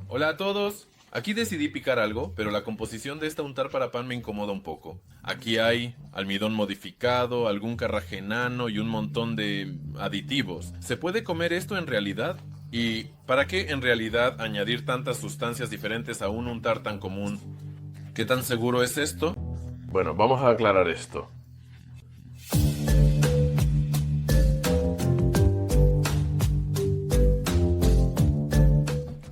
Hola a todos. Aquí decidí picar algo, pero la composición de esta untar para pan me incomoda un poco. Aquí hay almidón modificado, algún carragenano y un montón de aditivos. ¿Se puede comer esto en realidad? ¿Y para qué en realidad añadir tantas sustancias diferentes a un untar tan común? ¿Qué tan seguro es esto? Bueno, vamos a aclarar esto.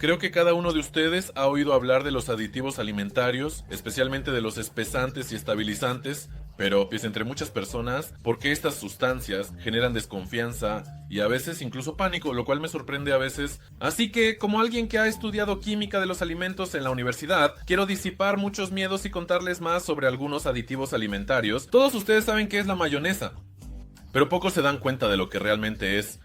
Creo que cada uno de ustedes ha oído hablar de los aditivos alimentarios, especialmente de los espesantes y estabilizantes, pero pues entre muchas personas, ¿por qué estas sustancias generan desconfianza y a veces incluso pánico, lo cual me sorprende a veces? Así que, como alguien que ha estudiado química de los alimentos en la universidad, quiero disipar muchos miedos y contarles más sobre algunos aditivos alimentarios. Todos ustedes saben qué es la mayonesa, pero pocos se dan cuenta de lo que realmente es.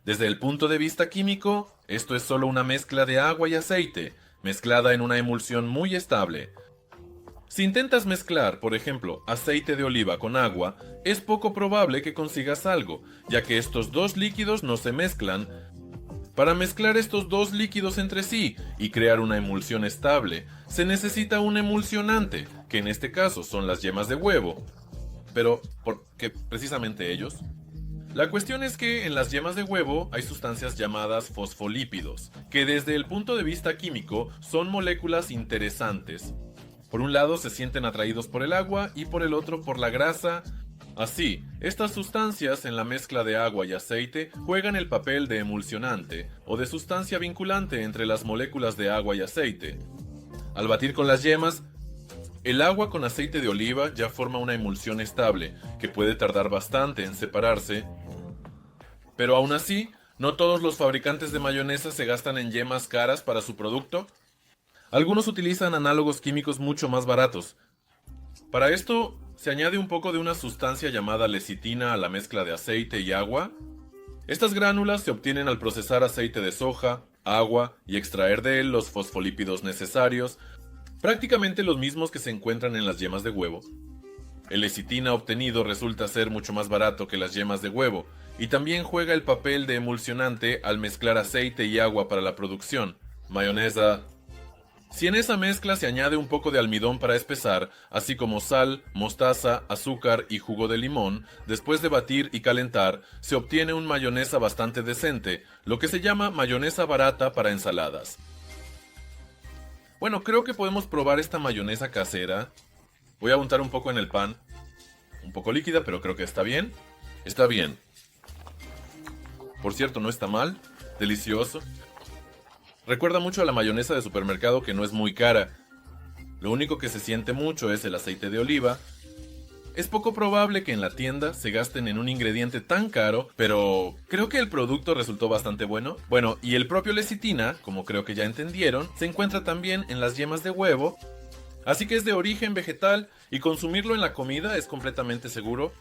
Desde el punto de vista químico, esto es solo una mezcla de agua y aceite, mezclada en una emulsión muy estable. Si intentas mezclar, por ejemplo, aceite de oliva con agua, es poco probable que consigas algo, ya que estos dos líquidos no se mezclan. Para mezclar estos dos líquidos entre sí y crear una emulsión estable, se necesita un emulsionante, que en este caso son las yemas de huevo. Pero, ¿por qué precisamente ellos? La cuestión es que en las yemas de huevo hay sustancias llamadas fosfolípidos, que desde el punto de vista químico son moléculas interesantes. Por un lado se sienten atraídos por el agua y por el otro por la grasa. Así, estas sustancias en la mezcla de agua y aceite juegan el papel de emulsionante o de sustancia vinculante entre las moléculas de agua y aceite. Al batir con las yemas, el agua con aceite de oliva ya forma una emulsión estable, que puede tardar bastante en separarse, pero aún así, no todos los fabricantes de mayonesa se gastan en yemas caras para su producto. Algunos utilizan análogos químicos mucho más baratos. Para esto, se añade un poco de una sustancia llamada lecitina a la mezcla de aceite y agua. Estas gránulas se obtienen al procesar aceite de soja, agua y extraer de él los fosfolípidos necesarios, prácticamente los mismos que se encuentran en las yemas de huevo. El lecitina obtenido resulta ser mucho más barato que las yemas de huevo, y también juega el papel de emulsionante al mezclar aceite y agua para la producción. Mayonesa. Si en esa mezcla se añade un poco de almidón para espesar, así como sal, mostaza, azúcar y jugo de limón, después de batir y calentar, se obtiene un mayonesa bastante decente, lo que se llama mayonesa barata para ensaladas. Bueno, creo que podemos probar esta mayonesa casera. Voy a untar un poco en el pan. Un poco líquida, pero creo que está bien. Está bien. Por cierto, no está mal. Delicioso. Recuerda mucho a la mayonesa de supermercado, que no es muy cara. Lo único que se siente mucho es el aceite de oliva. Es poco probable que en la tienda se gasten en un ingrediente tan caro, pero creo que el producto resultó bastante bueno. Bueno, y el propio lecitina, como creo que ya entendieron, se encuentra también en las yemas de huevo, así que es de origen vegetal y consumirlo en la comida es completamente seguro.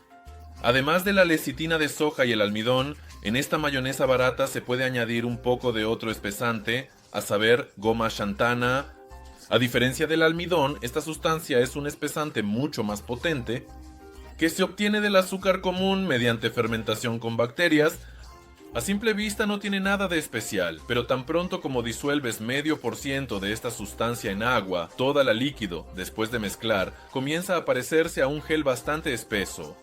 Además de la lecitina de soja y el almidón, en esta mayonesa barata se puede añadir un poco de otro espesante, a saber, goma xantana. A diferencia del almidón, esta sustancia es un espesante mucho más potente, que se obtiene del azúcar común mediante fermentación con bacterias. A simple vista no tiene nada de especial, pero tan pronto como disuelves 0,5% de esta sustancia en agua, toda la líquido, después de mezclar, comienza a parecerse a un gel bastante espeso.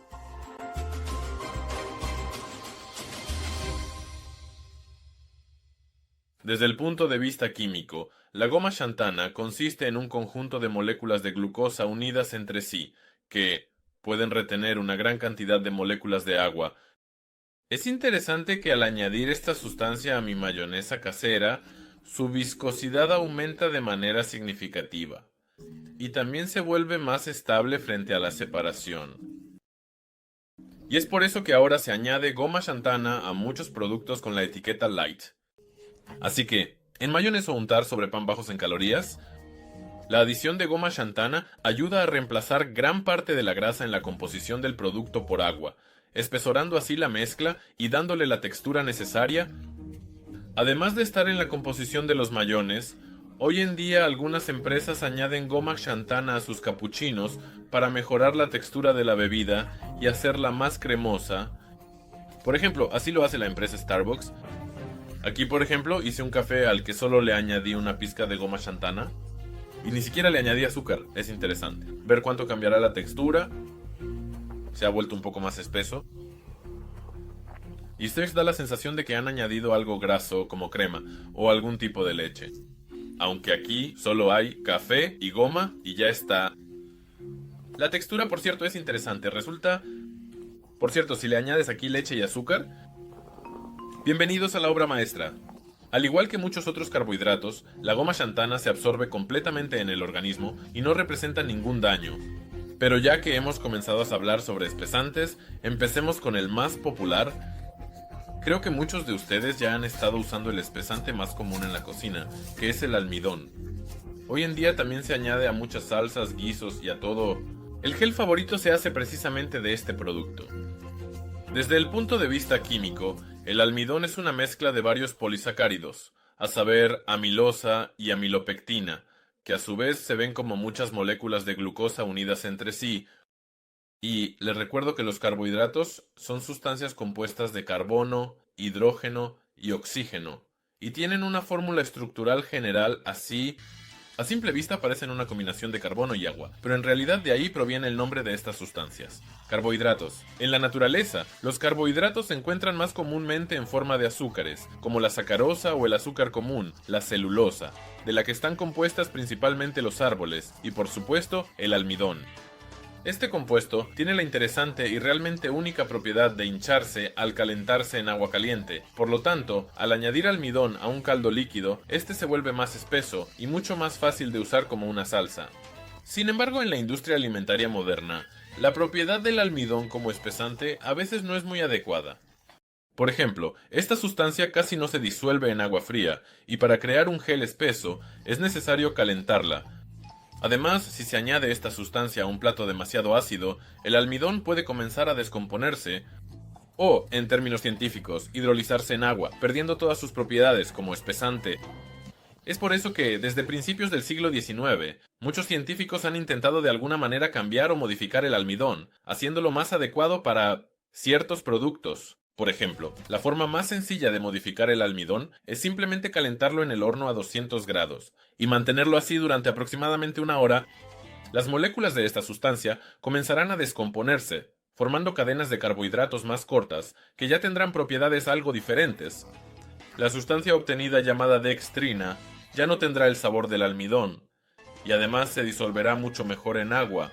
Desde el punto de vista químico, la goma xantana consiste en un conjunto de moléculas de glucosa unidas entre sí, que pueden retener una gran cantidad de moléculas de agua. Es interesante que al añadir esta sustancia a mi mayonesa casera, su viscosidad aumenta de manera significativa, y también se vuelve más estable frente a la separación. Y es por eso que ahora se añade goma xantana a muchos productos con la etiqueta light. Así que, en mayonesa o untar sobre pan bajos en calorías, la adición de goma xantana ayuda a reemplazar gran parte de la grasa en la composición del producto por agua, espesorando así la mezcla y dándole la textura necesaria. Además de estar en la composición de los mayones, hoy en día algunas empresas añaden goma xantana a sus capuchinos para mejorar la textura de la bebida y hacerla más cremosa. Por ejemplo, así lo hace la empresa Starbucks. Aquí, por ejemplo, hice un café al que solo le añadí una pizca de goma xantana y ni siquiera le añadí azúcar. Es interesante ver cuánto cambiará la textura. Se ha vuelto un poco más espeso. Y Starks da la sensación de que han añadido algo graso como crema o algún tipo de leche. Aunque aquí solo hay café y goma y ya está. La textura, por cierto, es interesante. Resulta... Por cierto, si le añades aquí leche y azúcar... Bienvenidos a la obra maestra. Al igual que muchos otros carbohidratos, la goma xantana se absorbe completamente en el organismo y no representa ningún daño. Pero ya que hemos comenzado a hablar sobre espesantes, empecemos con el más popular. Creo que muchos de ustedes ya han estado usando el espesante más común en la cocina, que es el almidón. Hoy en día también se añade a muchas salsas, guisos y a todo. El gel favorito se hace precisamente de este producto. Desde el punto de vista químico, el almidón es una mezcla de varios polisacáridos, a saber, amilosa y amilopectina, que a su vez se ven como muchas moléculas de glucosa unidas entre sí. Y les recuerdo que los carbohidratos son sustancias compuestas de carbono, hidrógeno y oxígeno, y tienen una fórmula estructural general así. A simple vista parecen una combinación de carbono y agua, pero en realidad de ahí proviene el nombre de estas sustancias. Carbohidratos. En la naturaleza, los carbohidratos se encuentran más comúnmente en forma de azúcares, como la sacarosa o el azúcar común, la celulosa, de la que están compuestas principalmente los árboles, y por supuesto, el almidón. Este compuesto tiene la interesante y realmente única propiedad de hincharse al calentarse en agua caliente. Por lo tanto, al añadir almidón a un caldo líquido, este se vuelve más espeso y mucho más fácil de usar como una salsa. Sin embargo, en la industria alimentaria moderna, la propiedad del almidón como espesante a veces no es muy adecuada. Por ejemplo, esta sustancia casi no se disuelve en agua fría, y para crear un gel espeso es necesario calentarla. Además, si se añade esta sustancia a un plato demasiado ácido, el almidón puede comenzar a descomponerse o, en términos científicos, hidrolizarse en agua, perdiendo todas sus propiedades como espesante. Es por eso que, desde principios del siglo XIX, muchos científicos han intentado de alguna manera cambiar o modificar el almidón, haciéndolo más adecuado para ciertos productos. Por ejemplo, la forma más sencilla de modificar el almidón es simplemente calentarlo en el horno a 200 grados y mantenerlo así durante aproximadamente una hora. Las moléculas de esta sustancia comenzarán a descomponerse, formando cadenas de carbohidratos más cortas que ya tendrán propiedades algo diferentes. La sustancia obtenida llamada dextrina ya no tendrá el sabor del almidón y además se disolverá mucho mejor en agua.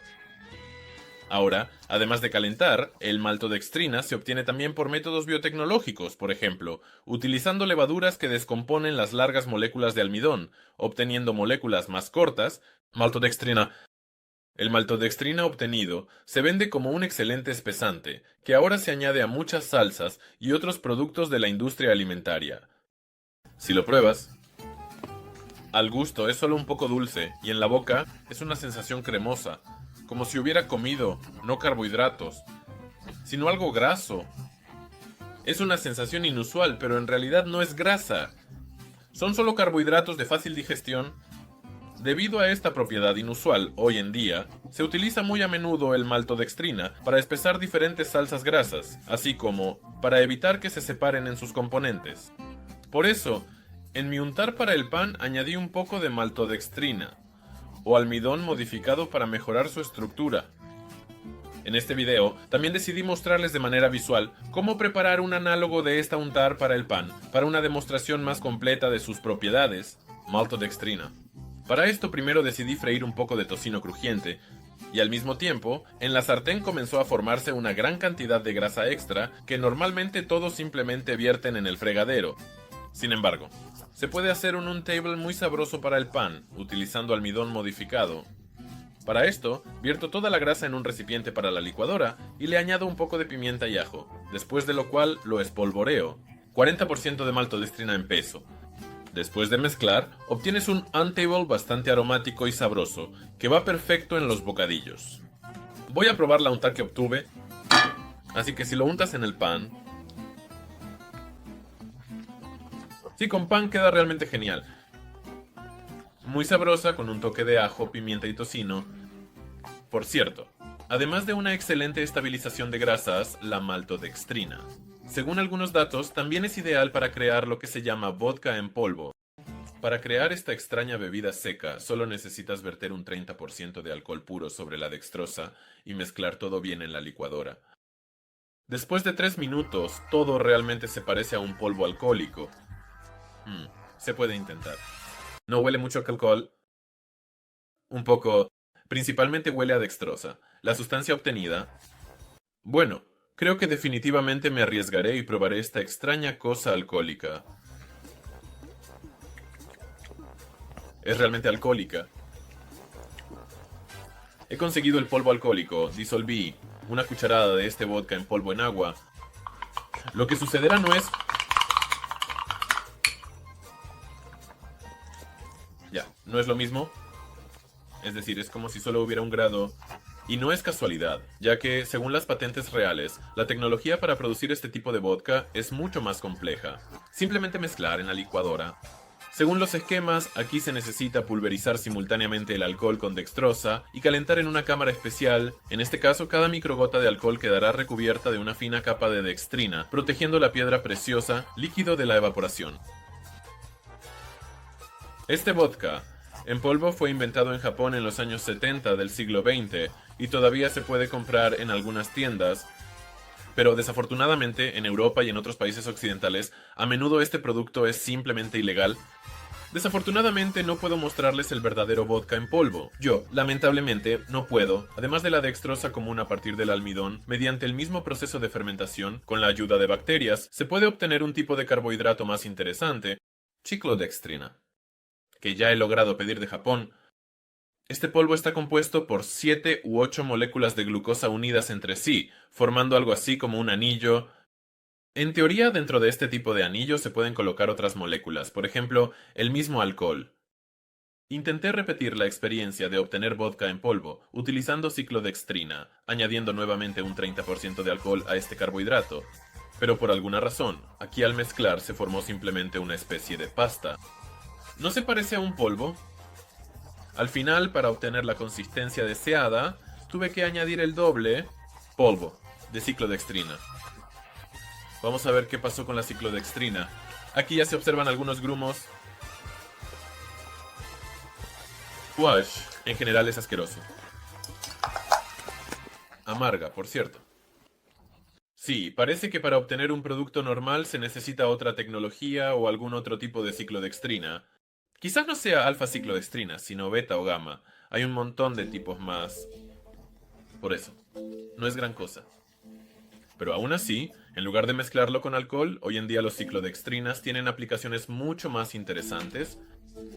Ahora, además de calentar, el maltodextrina se obtiene también por métodos biotecnológicos, por ejemplo, utilizando levaduras que descomponen las largas moléculas de almidón, obteniendo moléculas más cortas, maltodextrina. El maltodextrina obtenido se vende como un excelente espesante, que ahora se añade a muchas salsas y otros productos de la industria alimentaria. Si lo pruebas, al gusto es solo un poco dulce y en la boca es una sensación cremosa, como si hubiera comido, no carbohidratos, sino algo graso. Es una sensación inusual, pero en realidad no es grasa. Son solo carbohidratos de fácil digestión. Debido a esta propiedad inusual, hoy en día, se utiliza muy a menudo el maltodextrina para espesar diferentes salsas grasas, así como para evitar que se separen en sus componentes. Por eso, en mi untar para el pan añadí un poco de maltodextrina, o almidón modificado para mejorar su estructura. En este video, también decidí mostrarles de manera visual cómo preparar un análogo de esta untar para el pan, para una demostración más completa de sus propiedades, maltodextrina. Para esto primero decidí freír un poco de tocino crujiente, y al mismo tiempo, en la sartén comenzó a formarse una gran cantidad de grasa extra que normalmente todos simplemente vierten en el fregadero. Sin embargo, se puede hacer un untable muy sabroso para el pan, utilizando almidón modificado. Para esto, vierto toda la grasa en un recipiente para la licuadora y le añado un poco de pimienta y ajo, después de lo cual lo espolvoreo. 40% de maltodextrina en peso. Después de mezclar, obtienes un untable bastante aromático y sabroso, que va perfecto en los bocadillos. Voy a probar la untar que obtuve, así que si lo untas en el pan... Sí, con pan queda realmente genial. Muy sabrosa, con un toque de ajo, pimienta y tocino. Por cierto, además de una excelente estabilización de grasas, la maltodextrina Según algunos datos, también es ideal para crear lo que se llama vodka en polvo. Para crear esta extraña bebida seca, solo necesitas verter un 30% de alcohol puro sobre la dextrosa y mezclar todo bien en la licuadora. Después de 3 minutos, todo realmente se parece a un polvo alcohólico. Se puede intentar. No huele mucho a alcohol. Un poco. Principalmente huele a dextrosa. La sustancia obtenida. Bueno, creo que definitivamente me arriesgaré y probaré esta extraña cosa alcohólica. Es realmente alcohólica. He conseguido el polvo alcohólico. Disolví una cucharada de este vodka en polvo en agua. Lo que sucederá no es... Ya, no es lo mismo. Es decir, es como si solo hubiera un grado. Y no es casualidad, ya que, según las patentes reales, la tecnología para producir este tipo de vodka es mucho más compleja. Simplemente mezclar en la licuadora. Según los esquemas, aquí se necesita pulverizar simultáneamente el alcohol con dextrosa y calentar en una cámara especial. En este caso, cada microgota de alcohol quedará recubierta de una fina capa de dextrina, protegiendo la piedra preciosa, líquido de la evaporación. Este vodka en polvo fue inventado en Japón en los años 70 del siglo XX y todavía se puede comprar en algunas tiendas, pero desafortunadamente en Europa y en otros países occidentales a menudo este producto es simplemente ilegal. Desafortunadamente no puedo mostrarles el verdadero vodka en polvo. Yo, lamentablemente, no puedo, además de la dextrosa común a partir del almidón, mediante el mismo proceso de fermentación, con la ayuda de bacterias, se puede obtener un tipo de carbohidrato más interesante, ciclodextrina, que ya he logrado pedir de Japón. Este polvo está compuesto por 7 u 8 moléculas de glucosa unidas entre sí, formando algo así como un anillo. En teoría, dentro de este tipo de anillo se pueden colocar otras moléculas, por ejemplo, el mismo alcohol. Intenté repetir la experiencia de obtener vodka en polvo, utilizando ciclodextrina, añadiendo nuevamente un 30% de alcohol a este carbohidrato. Pero por alguna razón, aquí al mezclar se formó simplemente una especie de pasta. ¿No se parece a un polvo? Al final, para obtener la consistencia deseada, tuve que añadir el doble polvo de ciclodextrina. Vamos a ver qué pasó con la ciclodextrina. Aquí ya se observan algunos grumos. Wash, en general es asqueroso. Amarga, por cierto. Sí, parece que para obtener un producto normal se necesita otra tecnología o algún otro tipo de ciclodextrina. Quizás no sea alfa-ciclodextrina, sino beta o gamma. Hay un montón de tipos más. Por eso, no es gran cosa. Pero aún así, en lugar de mezclarlo con alcohol, hoy en día los ciclodextrinas tienen aplicaciones mucho más interesantes.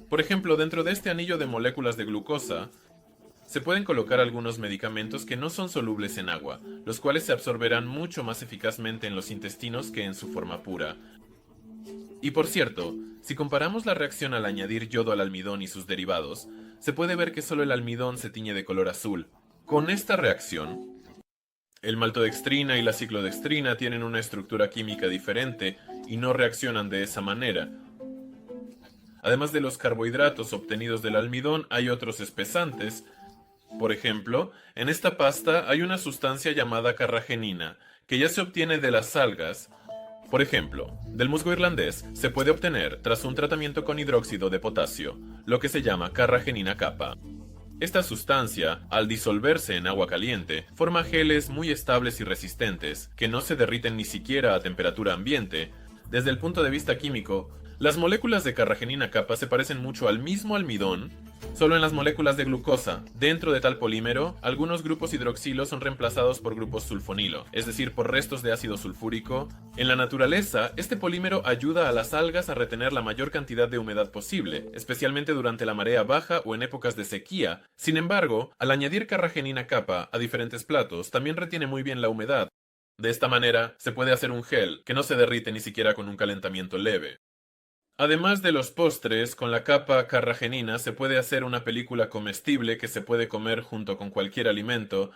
Por ejemplo, dentro de este anillo de moléculas de glucosa, se pueden colocar algunos medicamentos que no son solubles en agua, los cuales se absorberán mucho más eficazmente en los intestinos que en su forma pura. Y por cierto, si comparamos la reacción al añadir yodo al almidón y sus derivados, se puede ver que solo el almidón se tiñe de color azul. Con esta reacción, el maltodextrina y la ciclodextrina tienen una estructura química diferente y no reaccionan de esa manera. Además de los carbohidratos obtenidos del almidón, hay otros espesantes. Por ejemplo, en esta pasta hay una sustancia llamada carragenina, que ya se obtiene de las algas. Por ejemplo, del musgo irlandés se puede obtener tras un tratamiento con hidróxido de potasio, lo que se llama carragenina kappa. Esta sustancia, al disolverse en agua caliente, forma geles muy estables y resistentes, que no se derriten ni siquiera a temperatura ambiente. Desde el punto de vista químico, las moléculas de carragenina kappa se parecen mucho al mismo almidón, solo en las moléculas de glucosa. Dentro de tal polímero, algunos grupos hidroxilo son reemplazados por grupos sulfonilo, es decir, por restos de ácido sulfúrico. En la naturaleza, este polímero ayuda a las algas a retener la mayor cantidad de humedad posible, especialmente durante la marea baja o en épocas de sequía. Sin embargo, al añadir carragenina kappa a diferentes platos, también retiene muy bien la humedad. De esta manera, se puede hacer un gel que no se derrite ni siquiera con un calentamiento leve. Además de los postres, con la capa carragenina se puede hacer una película comestible que se puede comer junto con cualquier alimento.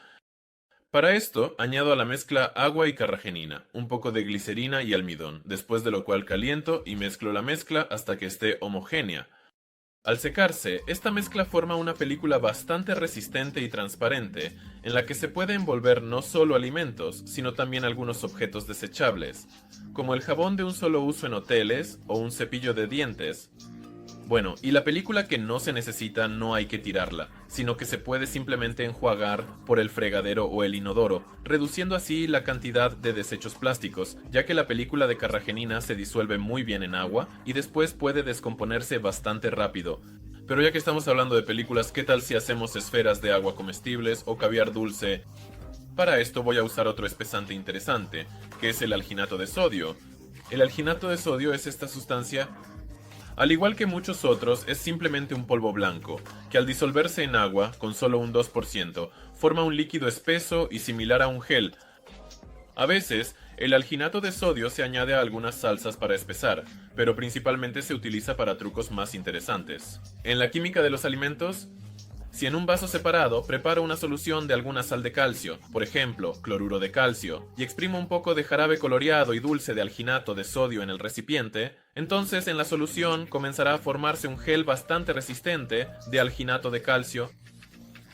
Para esto, añado a la mezcla agua y carragenina, un poco de glicerina y almidón, después de lo cual caliento y mezclo la mezcla hasta que esté homogénea. Al secarse, esta mezcla forma una película bastante resistente y transparente, en la que se puede envolver no solo alimentos, sino también algunos objetos desechables, como el jabón de un solo uso en hoteles o un cepillo de dientes. Bueno, y la película que no se necesita no hay que tirarla, sino que se puede simplemente enjuagar por el fregadero o el inodoro, reduciendo así la cantidad de desechos plásticos, ya que la película de carragenina se disuelve muy bien en agua y después puede descomponerse bastante rápido. Pero ya que estamos hablando de películas, ¿qué tal si hacemos esferas de agua comestibles o caviar dulce? Para esto voy a usar otro espesante interesante, que es el alginato de sodio. El alginato de sodio es esta sustancia. Al igual que muchos otros, es simplemente un polvo blanco, que al disolverse en agua, con solo un 2%, forma un líquido espeso y similar a un gel. A veces, el alginato de sodio se añade a algunas salsas para espesar, pero principalmente se utiliza para trucos más interesantes. En la química de los alimentos, si en un vaso separado preparo una solución de alguna sal de calcio, por ejemplo, cloruro de calcio, y exprimo un poco de jarabe coloreado y dulce de alginato de sodio en el recipiente, entonces en la solución comenzará a formarse un gel bastante resistente de alginato de calcio.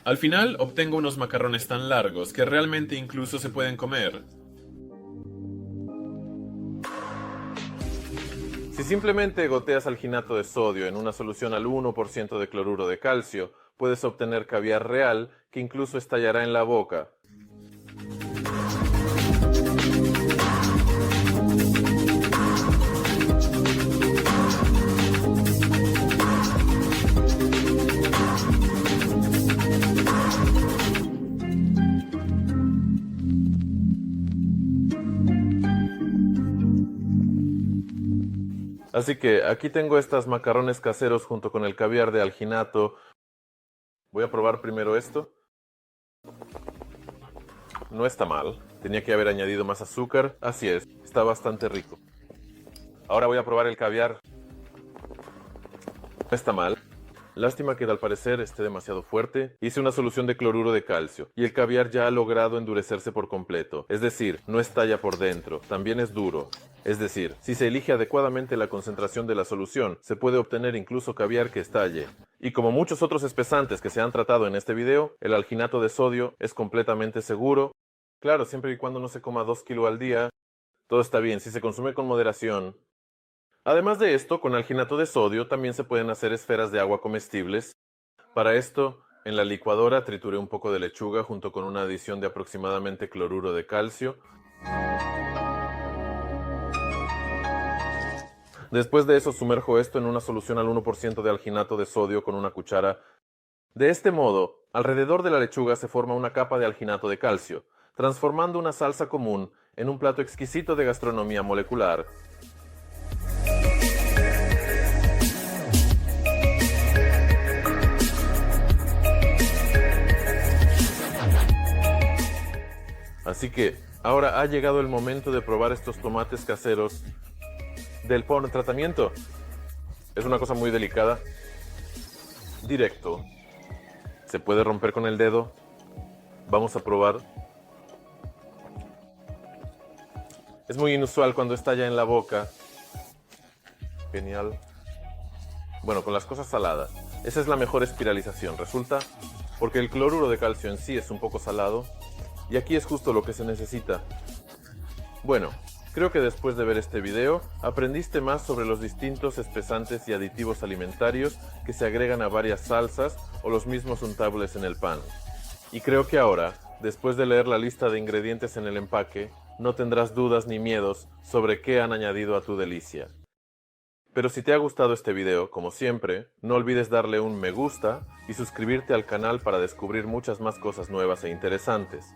Al final obtengo unos macarrones tan largos que realmente incluso se pueden comer. Si simplemente goteas alginato de sodio en una solución al 1% de cloruro de calcio, puedes obtener caviar real que incluso estallará en la boca. Así que aquí tengo estas macarrones caseros junto con el caviar de alginato. Voy a probar primero esto. No está mal. Tenía que haber añadido más azúcar. Así es, está bastante rico. Ahora voy a probar el caviar. No está mal. Lástima que al parecer esté demasiado fuerte. Hice una solución de cloruro de calcio y el caviar ya ha logrado endurecerse por completo. Es decir, no estalla por dentro, también es duro. Es decir, si se elige adecuadamente la concentración de la solución, se puede obtener incluso caviar que estalle. Y como muchos otros espesantes que se han tratado en este video, el alginato de sodio es completamente seguro. Claro, siempre y cuando no se coma 2 kilos al día, todo está bien, si se consume con moderación. Además de esto, con alginato de sodio también se pueden hacer esferas de agua comestibles. Para esto, en la licuadora trituré un poco de lechuga junto con una adición de aproximadamente cloruro de calcio. Después de eso sumerjo esto en una solución al 1% de alginato de sodio con una cuchara. De este modo, alrededor de la lechuga se forma una capa de alginato de calcio, transformando una salsa común en un plato exquisito de gastronomía molecular. Así que, ahora ha llegado el momento de probar estos tomates caseros del tratamiento. Es una cosa muy delicada. Directo. Se puede romper con el dedo. Vamos a probar. Es muy inusual cuando estalla en la boca. Genial. Bueno, con las cosas saladas. Esa es la mejor espiralización, resulta, porque el cloruro de calcio en sí es un poco salado. Y aquí es justo lo que se necesita. Bueno, creo que después de ver este video, aprendiste más sobre los distintos espesantes y aditivos alimentarios que se agregan a varias salsas o los mismos untables en el pan. Y creo que ahora, después de leer la lista de ingredientes en el empaque, no tendrás dudas ni miedos sobre qué han añadido a tu delicia. Pero si te ha gustado este video, como siempre, no olvides darle un me gusta y suscribirte al canal para descubrir muchas más cosas nuevas e interesantes.